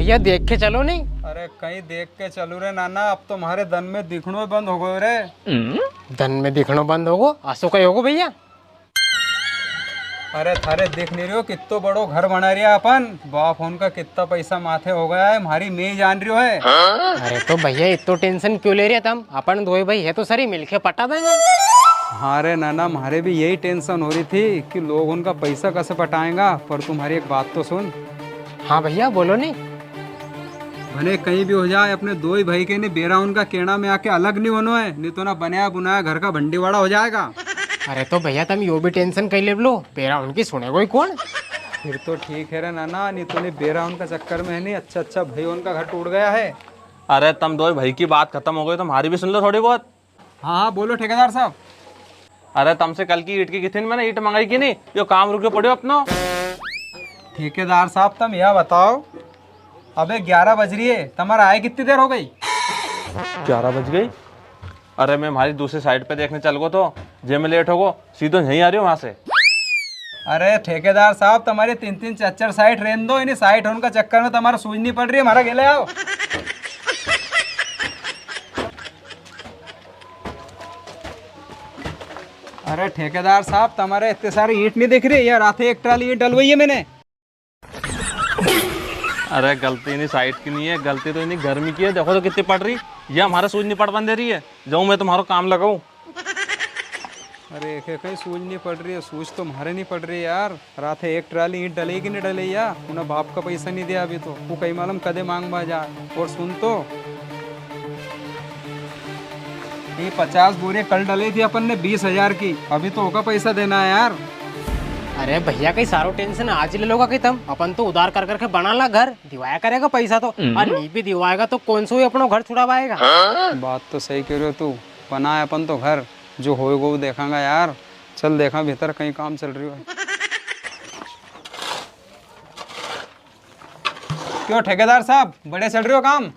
भैया देख के चलो नहीं। अरे कहीं देख के चलू रे नाना, अब तुम्हारे दन में दिखनो बंद हो गए रे। धन में दिखनो बंद होगो, आंसू का होगो भैया। अरे थारे देख नहीं रहे हो कितो बड़ो घर बना रिया अपन, बाप उनका कितना पैसा माथे हो गया है, हमारी नहीं जान रही हो है। अरे तो भैया इतो टेंशन क्यों ले रहे तुम, अपन दो भाई है तो सरी मिलके पटा देंगे। हाँ रे नाना, हमारे भी यही टेंशन हो रही थी कि लोग उनका पैसा कैसे पटाएंगा, पर तुम्हारी एक बात तो सुन। हाँ भैया बोलो नहीं। भले कहीं भी हो जाए, अपने दो ही भाई के ने बेरा उनका केना में आके अलग नहीं होना है, नहीं तो ना बनाया बुनाया घर का भंडीवाड़ा हो जाएगा। अरे तो भैया तुम यो भी टेंशन कहीं ले लो, बेरा उनकी सुने कोई कौन। फिर तो ठीक है रे नाना, नहीं तो नहीं बेरा उनका चक्कर में है नहीं, अच्छा अच्छा भाई उनका घर टूट गया है। अरे तुम दो भाई की बात खत्म हो गई तो हमारी भी सुन लो थोड़ी बहुत। हाँ हाँ बोलो ठेकेदार साहब। अरे तुमसे कल की ईट की कितनी मैंने ईट मंगाई की नहीं, यो काम रुके पड़े अपना। ठेकेदार साहब तुम यह बताओ, अबे 11 बज रही है, तुम्हारा आए कितनी देर हो गई? 11 बज गई। अरे मैं हमारी दूसरी साइड पे देखने चल गो तो जे में लेट होगो, सीधो यहीं आ रही हो वहां से। अरे ठेकेदार साहब तुम्हारी 3-3 4-4 साइट रेन दो, इन्हीं साइट होने का चक्कर में तुम्हारा सूझ नहीं पड़ रही है, हमारा गेले आओ। अरे ठेकेदार साहब तुम्हारे इतने सारी ईंट नहीं दिख रही यार, आते एक ट्राली ईंट डलवाई है मैंने। अरे गलती नहीं साइड की नहीं है, गलती तो इन्हीं गर्मी की है, देखो तो कितनी पड़ रही, ये हमारा सूझ नहीं पड़ बन दे रही है, जाऊँ मैं तुम्हारा काम लगाऊं। अरे कहीं सूझ नहीं पड़ रही है, सूझ तो हमारे नहीं पड़ रही है यार, रात है एक ट्राली ईंट डलेगी नहीं डले यार, उन्हें बाप का पैसा नहीं दिया अभी तो, वो कहीं मालूम कदे मांग बाजा। और सुन तो, ये 50 बोरे कल डली थी अपन ने 20,000 की, अभी तो होगा पैसा देना है यार। अरे भैया कहीं सारो टेंशन आज ले लोगा कि तुम, अपन तो उधार कर करके बना ला घर, दिवाया करेगा पैसा तो, और नहीं भी दिवाएगा तो कौन सा ही अपना घर छुड़ावाएगा। बात तो सही कह रहे हो तू, बना है अपन तो घर, जो होएगा वो देखांगा यार। चल देखा भीतर कहीं काम चल रही हो। क्यों ठेकेदार साहब बड़े चल रहे हो काम?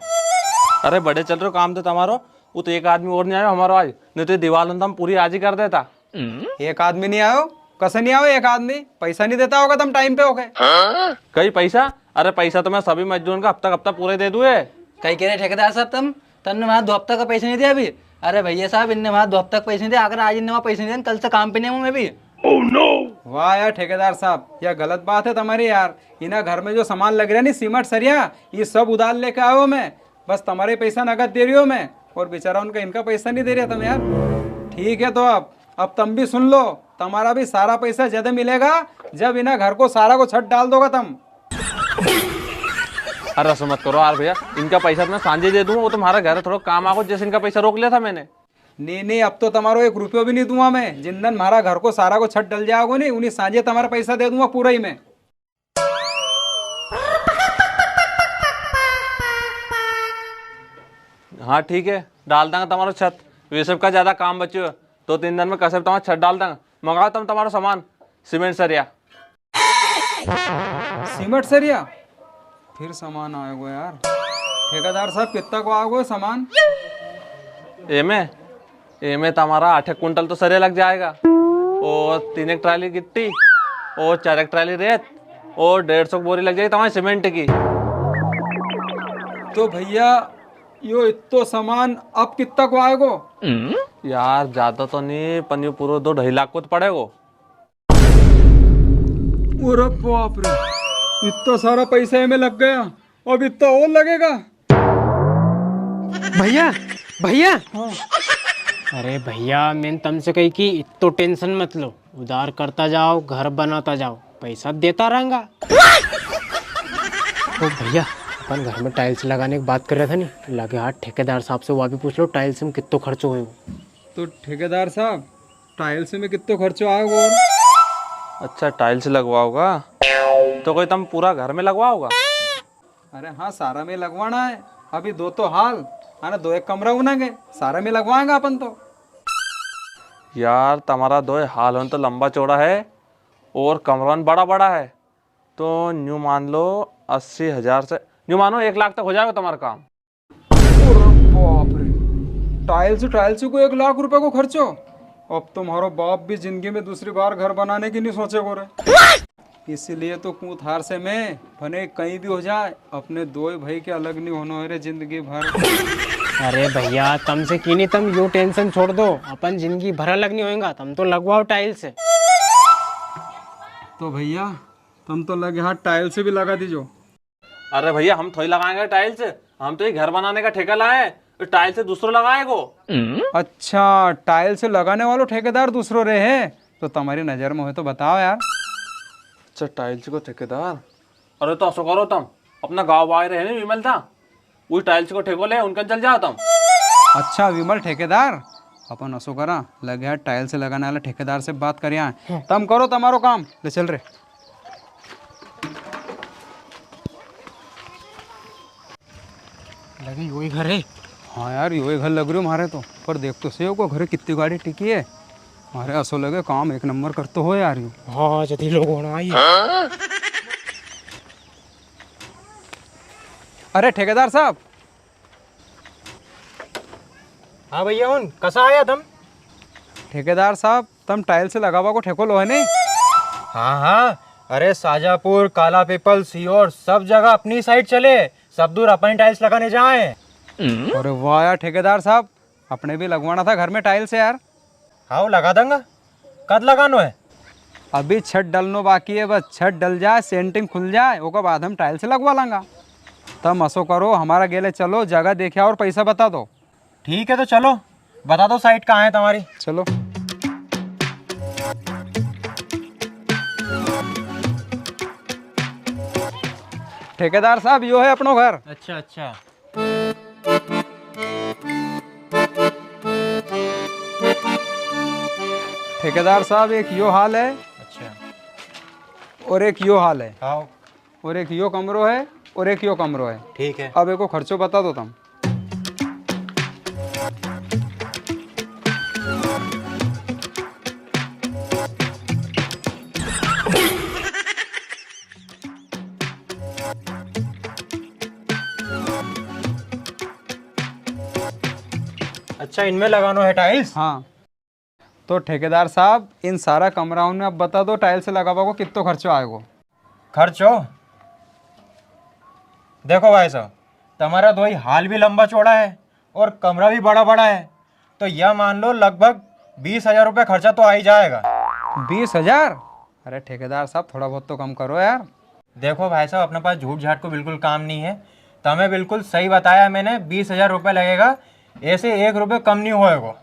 अरे बड़े चल रहे हो काम तो तुम्हारो, वो तो एक आदमी और नहीं आया हमारा आज, नहीं तो दीवार हम पूरी आज ही कर देता। एक आदमी नहीं आयो? कैसे नहीं आओ एक आदमी? पैसा नहीं देता होगा तुम टाइम पे हो गए। कई पैसा? अरे पैसा तो मैं सभी मजदूरों का हफ्ता पूरे दे दूँ। कहीं कह रहे ठेकेदार साहब तुमने वहाँ 2 हफ्ता का पैसा नहीं दिया अभी? अरे भैया साहब इनने वहाँ 2 हफ्ता का पैसे नहीं दिया, अगर आज इनने वहाँ पैसे नहीं दिया कल से काम पे नहीं हूँ मैं भी। वाह यार ठेकेदार साहब, यह गलत बात है तुम्हारी यार, इना घर में जो सामान लग रहा है नहीं, सीमेंट सरिया, ये सब उधार लेके आओ, मैं बस तुम्हारे पैसा नगद दे रही हो मैं, और बेचारा उनका इनका पैसा नहीं दे रहा तुम यार। ठीक है तो अब तुम भी सुन लो, तुम्हारा भी सारा पैसा ज्यादा मिलेगा जब इना घर को सारा को छत डाल दोगा तुम। अरे रसम मत करो यार भैया, इनका पैसा तो मैं सांझे दे दूंगा, वो तुम्हारा घर है, थोड़ा काम आगो, जैसे इनका पैसा रोक लिया था मैंने। नहीं अब तो तुम्हारो 1 रुपया भी नहीं दूंगा मैं, जिन दिन हमारा घर को सारा को छत डल जाओगे नहीं, उन्हीं सांझे तुम्हारा पैसा दे दूंगा पूरा ही मैं। हाँ ठीक है, डाल देंगे तुम्हारा छत, वे सब का ज्यादा काम बचे हो तो 3 दिन में कैसे तुम्हारा छत डाल देंगे। मंगाओ तुम तुम्हारा सामान, सीमेंट सरिया। सीमेंट सरिया फिर सामान आएगा यार। ठेकेदार साहब कितना को आओगे सामान? एमे तुम्हारा 8 कुंटल तो सरिया लग जाएगा, और 3 ट्राली गिट्टी, और 4 ट्राली रेत, और 150 बोरी लग जाएगी तुम्हारी सीमेंट की। तो भैया यो इतो सामान अब कितना को आएगो? यार ज्यादा तो नहीं, पन्नी पूरा 2-2.5 लाख को तो पड़ेगो। अरे बाप रे, इतना सारा पैसा में लग गया, अब इतना और लगेगा? भैया भैया हाँ। अरे भैया मैंने तुमसे कही कि इतो टेंशन मत लो, उधार करता जाओ, घर बनाता जाओ, पैसा देता रहूंगा। तो भैया अपन घर में टाइल्स लगाने की बात कर रहे थे नहीं, लगे हाथ ठेकेदार साहब से वो भी पूछ लो टाइल्स में कितना खर्च हुए। तो ठेकेदार साहब टाइल्स में कितना खर्चा आएगा? अच्छा टाइल्स लगवाओगा तो कोई तुम पूरा घर में लगवाओगा? अरे हाँ सारा में लगवाना है, अभी 2 तो हाल है ना, 2 एक कमरा बनाएंगे, सारा में लगवाएंगे अपन तो। यार तुम्हारा 2 हाल तो लंबा चौड़ा है और कमरा बड़ा बड़ा है, तो न्यू मान लो 80,000 से न्यू मानो 1 लाख तक हो जाएगा तुम्हारा काम। अरे बाप रे, टाइल्स को 1 लाख रुपए को खर्चो? अब तुम्हारा बाप भी जिंदगी में दूसरी बार घर बनाने की नहीं सोचे को रे। इसीलिए तो कूद हार से मैं भले कहीं भी हो जाए अपने दो भाई के अलग नहीं होना है रे जिंदगी भर। अरे भैया तम से की नहीं, तम यो टेंशन छोड़ दो, अपन जिंदगी भर अलग नहीं होएगा, तम तो लगवाओ टाइल्स से। तो भैया तुम तो लगे हाथ टाइल से भी लगा दीजो। अरे भैया हम थोड़ी लगाएंगे टाइल्स, हम तो ये घर बनाने का ठेका लाए, टाइल्स से दूसरों लगाएगो। अच्छा, टाइल से लगाने वालों ठेकेदार दूसरों रहे हैं, तो तुम्हारी नजर में हो तो बताओ यार। अच्छा टाइल्स को ठेकेदार, अरे तो ऐसा करो तुम अपना गाँव आए रहे नहीं विमल था, वही टाइल्स को ठेको ले उनके चल जाओ तुम। अच्छा विमल ठेकेदार, अपन असो करा लगे हाथ टाइल से लगाने वाले ठेकेदार से बात करिए, तुम करो तुम्हारो काम, ले चल रे। लगे यो ही घर है। हाँ यार यो घर लग रही हो हमारे तो, पर देख तो सही हो घर कितनी गाड़ी टिकी है, हमारे असो लगे काम एक नंबर करते हो यार यू। हाँ जति लोग होना आई। अरे ठेकेदार साहब। हाँ भैया उन कसा आया तुम? ठेकेदार साहब तुम टाइल से लगावा को ठेको लो है नहीं? हाँ हाँ, अरे साजापुर, काला पीपल, सीहोर सब जगह अपनी साइड चले, सब दूर अपनी टाइल्स लगाने जाए। अरे वाह यार ठेकेदार साहब, अपने भी लगवाना था घर में टाइल्स है यार। हाँ लगा दूंगा, कद लगानो है? अभी छत डलनो बाकी है, बस छत डल जाए सेंटिंग खुल जाए उसके बाद हम टाइल से लगवा लेंगे। तब असो करो हमारा गेले चलो, जगह देखे और पैसा बता दो। ठीक है तो चलो, बता दो साइड कहाँ है तुम्हारी। चलो। ठेकेदार साहब यो है अपनो घर। अच्छा अच्छा, ठेकेदार साहब एक यो हाल है अच्छा और एक यो हाल है, आओ, और एक यो कमरो है और एक यो कमरो है। ठीक है। अब एको खर्चो बता दो तुम। अच्छा इनमें लगानो है टाइल्स? हाँ तो ठेकेदार साहब इन सारा कमराओं में अब बता दो टाइल से लगावा को कितना खर्चो आएगा। खर्च हो, देखो भाई साहब, तुम्हारा दो ही हाल भी लंबा चौड़ा है और कमरा भी बड़ा बड़ा है, तो यह मान लो लगभग 20,000 रुपये खर्चा तो आ ही जाएगा। 20,000? अरे ठेकेदार साहब थोड़ा बहुत तो कम करो यार। देखो भाई साहब, अपने पास झूठ झाट को बिल्कुल काम नहीं है, तुम्हें बिल्कुल सही बताया मैंने, 20,000 रुपये लगेगा, ऐसे 1 रुपये कम नहीं होएगा।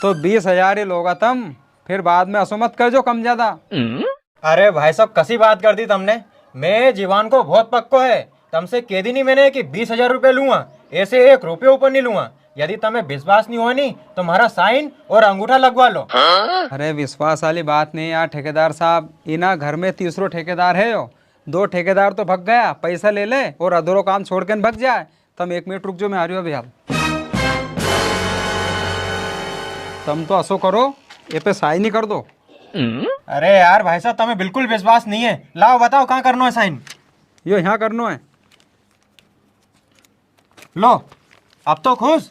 तो 20,000 ही लोगा तुम, फिर बाद में असो मत कर जो कम ज्यादा। अरे भाई साहब कसी बात कर दी तुमने, मैं जीवान को बहुत पक्को है, तुमसे कह दी नहीं मैंने कि 20,000 रुपये लूंगा, ऐसे 1 रुपये ऊपर नहीं लूंगा। यदि तुम्हें विश्वास नहीं हो नहीं तो हमारा साइन और अंगूठा लगवा लो। अरे विश्वास वाली बात नहीं यार ठेकेदार साहब, इना घर में तीसरो ठेकेदार है यो, 2 ठेकेदार तो भग गया, पैसा ले ले और अधूरो काम छोड़ के भग जाए। तुम 1 मिनट रुक जो, मैं आ रही हूँ अभी। आप तुम तो असो करो ये पे साइन ही कर दो। अरे यार भाई साहब तुम्हें बिल्कुल विश्वास नहीं है, लाओ बताओ कहाँ करना है साइन। यो यहाँ करनो है। लो अब तो खुश।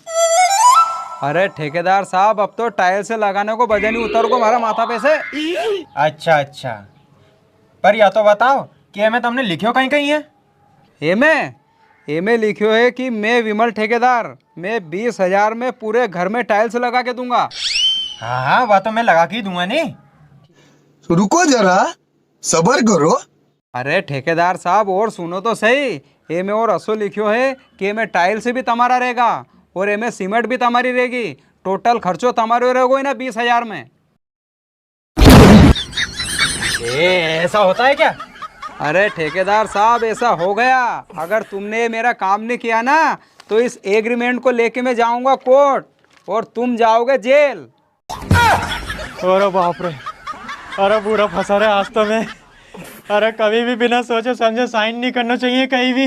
अरे ठेकेदार साहब अब तो टाइल से लगाने को वजन ही उतर को हमारा माथा पे से। अच्छा अच्छा, पर या तो बताओ कि हमें तुमने लिखियो कहीं कहीं है? एमे लिखियो है कि मैं विमल ठेकेदार, मैं 20,000 में पूरे घर में टाइल्स लगा के दूंगा। हाँ हाँ, वह तो मैं लगा के ही दूंगा नहीं। रुको जरा, सबर करो। अरे ठेकेदार साहब और सुनो तो सही, एमे और असो लिखियो है कि एमे टाइल्स भी तुम्हारा रहेगा और एमे सीमेंट भी तुम्हारी रहेगी, टोटल खर्चो तुम्हारे रहेगो ही ना 20,000 में। ऐसा होता है क्या? अरे ठेकेदार साहब ऐसा हो गया, अगर तुमने मेरा काम नहीं किया ना तो इस एग्रीमेंट को लेके मैं जाऊंगा कोर्ट और तुम जाओगे जेल। अरे बाप रे, अरे पूरा फंसा रहा आज तो मैं। अरे कभी भी बिना सोचे समझे साइन नहीं करना चाहिए कहीं भी।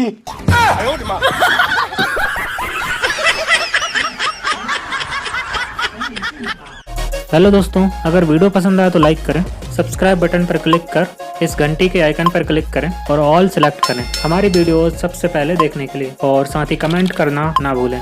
हेलो दोस्तों, अगर वीडियो पसंद आया तो लाइक करें, सब्सक्राइब बटन पर क्लिक कर इस घंटी के आइकन पर क्लिक करें और ऑल सेलेक्ट करें हमारी वीडियोस सबसे पहले देखने के लिए, और साथ ही कमेंट करना ना भूलें।